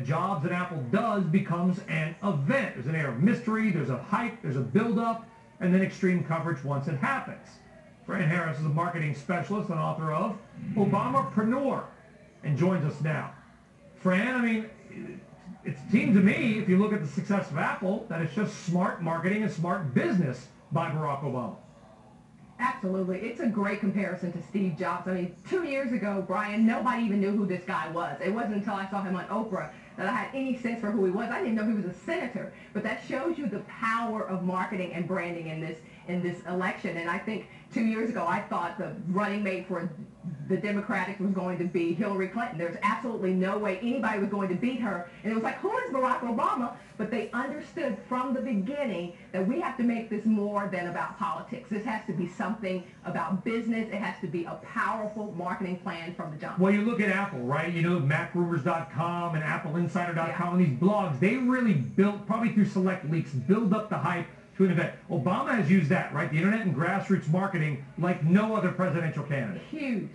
Jobs that Apple does becomes an event. There's an air of mystery, there's a hype, there's a build-up, and then extreme coverage once it happens. Fran Harris is a marketing specialist and author of Obamapreneur and joins us now. Fran, I mean, it seems to me, if you look at the success of Apple, that it's just smart marketing and smart business by Barack Obama. Absolutely. It's a great comparison to Steve Jobs. I mean, 2 years ago, Brian, nobody even knew who this guy was. It wasn't until I saw him on Oprah that I had any sense for who he was. I didn't know he was a senator. But that shows you the power of marketing and branding in this election. And I think 2 years ago, I thought the running mate for the Democrats was going to be Hillary Clinton. There's absolutely no way anybody was going to beat her. And it was like, who is Barack Obama? But they understood from the beginning that we have to make this more than about politics. This has to be something about business. It has to be a powerful marketing plan from the jump. Well, you look at Apple, right? You know, MacRumors.com and AppleInsider.com and these blogs, they really built, probably through select leaks, build up the hype to an event. Obama has used that, right? The internet and grassroots marketing like no other presidential candidate. Huge.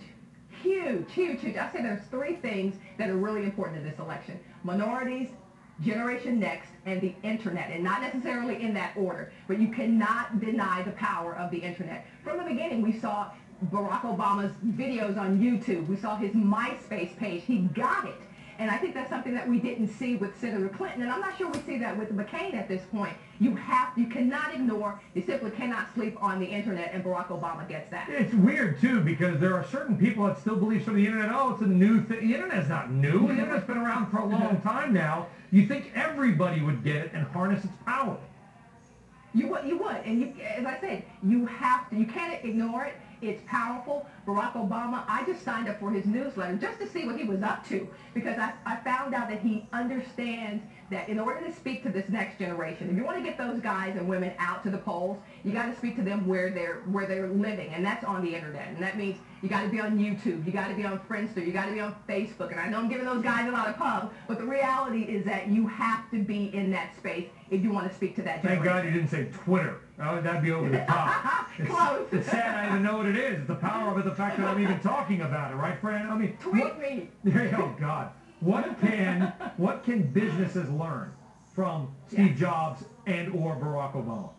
Huge, huge, huge. I say there's three things that are really important in this election. Minorities, Generation Next, and the internet, and not necessarily in that order, but you cannot deny the power of the internet. From the beginning, we saw Barack Obama's videos on YouTube. We saw his MySpace page. He got it. And I think that's something that we didn't see with Senator Clinton, and I'm not sure we see that with McCain at this point. You cannot ignore, you simply cannot sleep on the internet, and Barack Obama gets that. It's weird, too, because there are certain people that still believe from the internet, oh, it's a new thing. The internet's not new. The internet's been around for a long time now. You think everybody would get it and harness its power. You would, and as I said, you can't ignore it. It's powerful. Barack Obama, I just signed up for his newsletter just to see what he was up to, because I found out that he understands that in order to speak to this next generation, if you want to get those guys and women out to the polls, you got to speak to them where they're living, and that's on the internet. And that means you got to be on YouTube, you got to be on Friendster, you got to be on Facebook. And I know I'm giving those guys a lot of pub, but the reality is that you have to be in that space if you want to speak to that generation. Thank God you didn't say Twitter. Oh, that'd be over the top. Close. It's sad I even know what it is. It's the power of it, the fact that I'm even talking about it, right, Fran? I mean, tweet me. Oh God, what can businesses learn from Steve Jobs and or Barack Obama?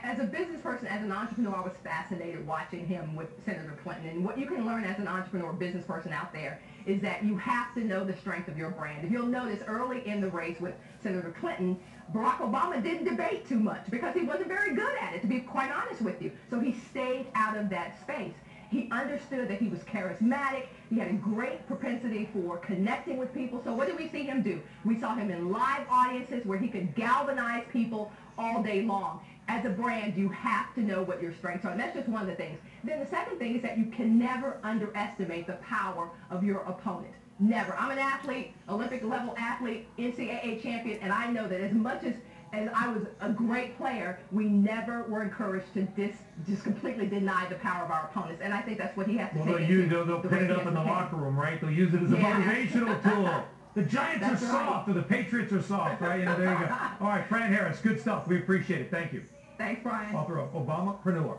As a business person, as an entrepreneur, I was fascinated watching him with Senator Clinton. And what you can learn as an entrepreneur, business person out there, is that you have to know the strength of your brand. If you'll notice, early in the race with Senator Clinton, Barack Obama didn't debate too much because he wasn't very good at it, to be quite honest with you. So he stayed out of that space. He understood that he was charismatic. He had a great propensity for connecting with people. So what did we see him do? We saw him in live audiences where he could galvanize people all day long. As a brand, you have to know what your strengths are, and that's just one of the things. Then the second thing is that you can never underestimate the power of your opponent. Never. I'm an athlete, Olympic-level athlete, NCAA champion, and I know that as much as I was a great player, we never were encouraged to just completely deny the power of our opponents, and I think that's what he has to take. They'll put it up in the locker room, right? They'll use it as a motivational tool. The Giants are soft, or the Patriots are soft, right? You know, there you go. All right, Fran Harris, good stuff. We appreciate it. Thank you. Thanks, Brian. Author of Obamapreneur.